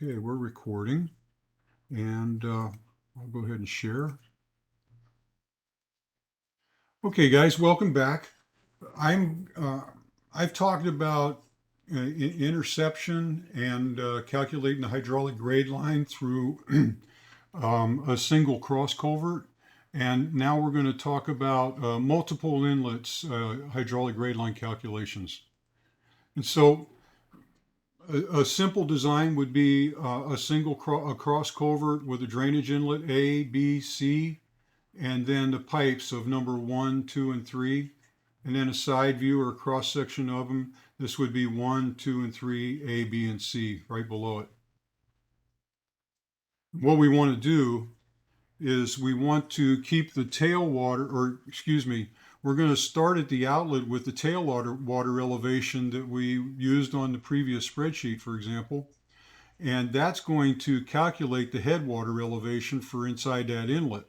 Okay, we're recording, and I'll go ahead and share. Okay, guys, welcome back. I'm I've talked about interception and calculating the hydraulic grade line through a single cross culvert, and now we're going to talk about multiple inlets hydraulic grade line calculations. And so a simple design would be a single cross culvert with a drainage inlet A, B, C, and then the pipes of number 1, 2, and 3, and then a side view or a cross section of them. This would be 1, 2, and 3, A, B, and C right below it. What we want to do is we want to keep the tailwater, or excuse me, we're going to start at the outlet with the tailwater elevation that we used on the previous spreadsheet, for example. And that's going to calculate the headwater elevation for inside that inlet.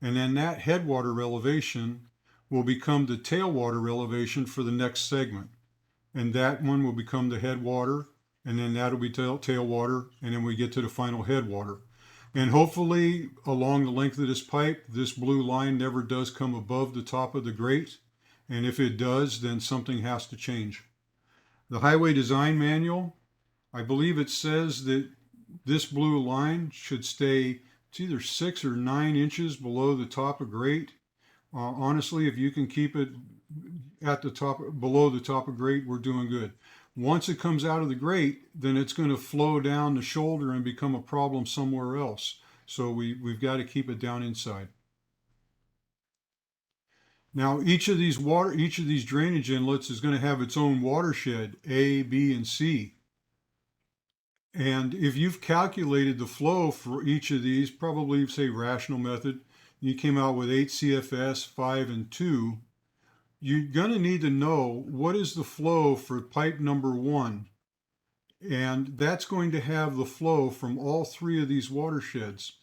And then that headwater elevation will become the tailwater elevation for the next segment. And that one will become the headwater, and then that'll be tailwater, and then we get to the final headwater. And hopefully, along the length of this pipe, this blue line never does come above the top of the grate. And if it does, then something has to change. The Highway Design Manual, I believe it says that this blue line should stay, it's either 6 or 9 inches below the top of grate. Honestly, if you can keep it at the top, below the top of grate, we're doing good. Once it comes out of the grate, then it's going to flow down the shoulder and become a problem somewhere else. So we've got to keep it down inside. Now, each of these drainage inlets is going to have its own watershed, A, B, and C. And if you've calculated the flow for each of these, probably say rational method, you came out with 8 CFS, 5, and 2, you're going to need to know what is the flow for pipe number 1. And that's going to have the flow from all 3 of these watersheds.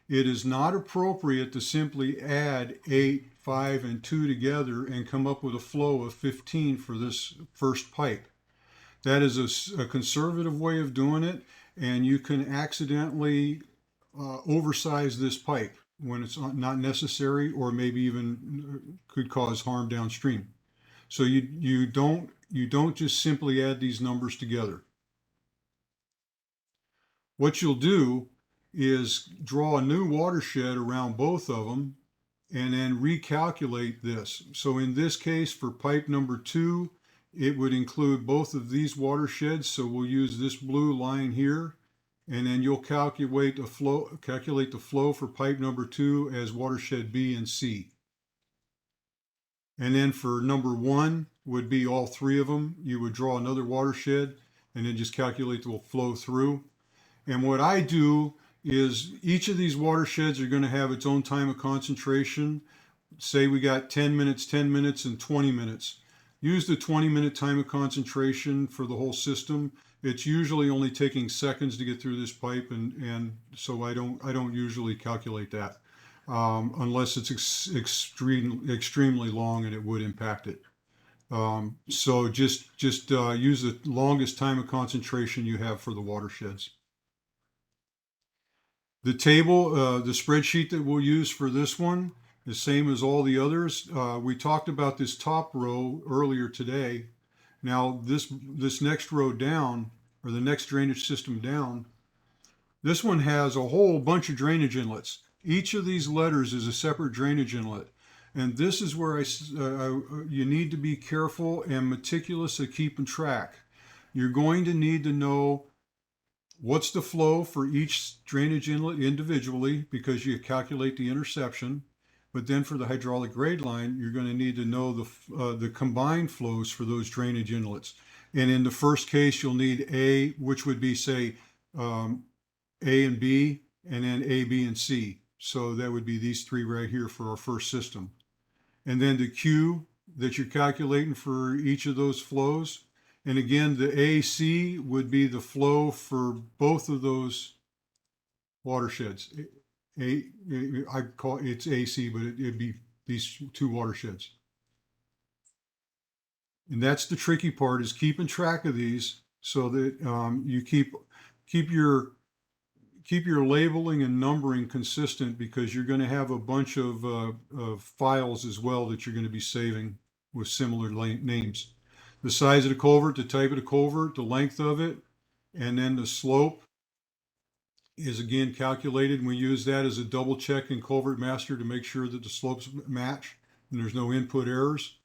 It is not appropriate to simply add 8, 5, and 2 together and come up with a flow of 15 for this first pipe. That is a conservative way of doing it, and you can accidentally oversize this pipe when it's not necessary, or maybe even could cause harm downstream. So you don't just simply add these numbers together. What you'll do is draw a new watershed around both of them and then recalculate this. So in this case, for pipe number 2, it would include both of these watersheds. So we'll use this blue line here, and then you'll calculate the flow for pipe number 2 as watershed B and C. And then for number 1 would be all 3 of them. You would draw another watershed and then just calculate the flow through. And what I do is each of these watersheds are going to have its own time of concentration. Say we got 10 minutes, 10 minutes, and 20 minutes. Use the 20-minute time of concentration for the whole system. It's usually only taking seconds to get through this pipe, and so I don't usually calculate that unless it's extremely long and it would impact it. So just use the longest time of concentration you have for the watersheds. The table, the spreadsheet that we'll use for this one, the same as all the others. We talked about this top row earlier today. Now this next row down, or the next drainage system down, this one has a whole bunch of drainage inlets. Each of these letters is a separate drainage inlet. And this is where you need to be careful and meticulous at keeping track. You're going to need to know what's the flow for each drainage inlet individually, because you calculate the interception. But then for the hydraulic grade line, you're going to need to know the combined flows for those drainage inlets. And in the first case, you'll need A, which would be, say, A and B, and then A, B, and C. So that would be these 3 right here for our first system. And then the Q that you're calculating for each of those flows. And again, the AC would be the flow for both of those watersheds. I call it's AC, but it'd be these 2 watersheds. And that's the tricky part, is keeping track of these so that you keep keep your labeling and numbering consistent, because you're going to have a bunch of files as well that you're going to be saving with similar names. The size of the culvert, the type of the culvert, the length of it, and then the slope is again calculated. We use that as a double check in Culvert Master to make sure that the slopes match and there's no input errors.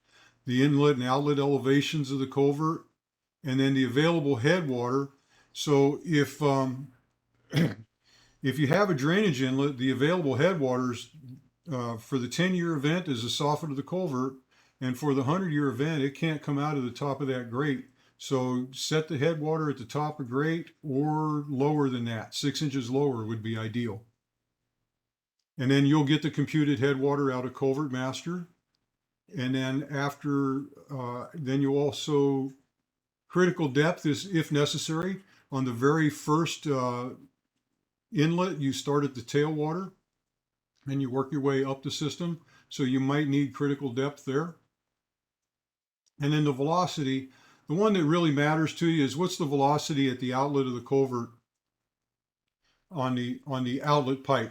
The inlet and outlet elevations of the culvert, and then the available headwater. So if you have a drainage inlet, the available headwaters for the 10-year event is the soffit of the culvert, and for the 100-year event, it can't come out of the top of that grate. So set the headwater at the top of grate or lower than that. 6 inches lower would be ideal. And then you'll get the computed headwater out of Culvert Master. And then after, then you also, critical depth is if necessary. On the very first inlet, you start at the tailwater and you work your way up the system. So you might need critical depth there. And then the velocity, the one that really matters to you is what's the velocity at the outlet of the culvert on the outlet pipe.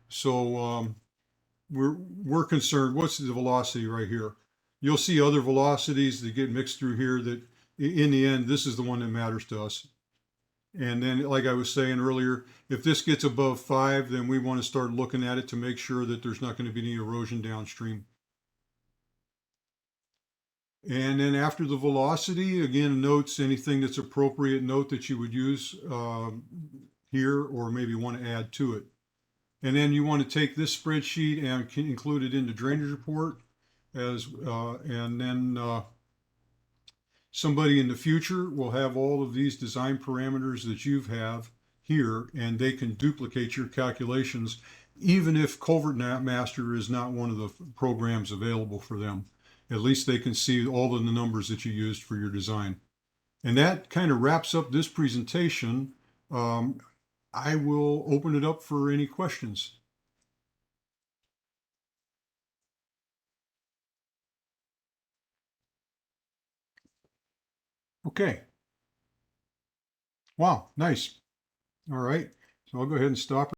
So we're concerned, what's the velocity right here? You'll see other velocities that get mixed through here that in the end, this is the one that matters to us. And then, like I was saying earlier, if this gets above 5, then we want to start looking at it to make sure that there's not going to be any erosion downstream. And then after the velocity, again, notes, anything that's appropriate note that you would use here or maybe want to add to it. And then you want to take this spreadsheet and include it in the drainage report and then somebody in the future will have all of these design parameters that you have here, and they can duplicate your calculations, even if Culvert Master is not one of the programs available for them. At least they can see all of the numbers that you used for your design. And that kind of wraps up this presentation. I will open it up for any questions. Okay. Wow, nice. All right. So I'll go ahead and stop.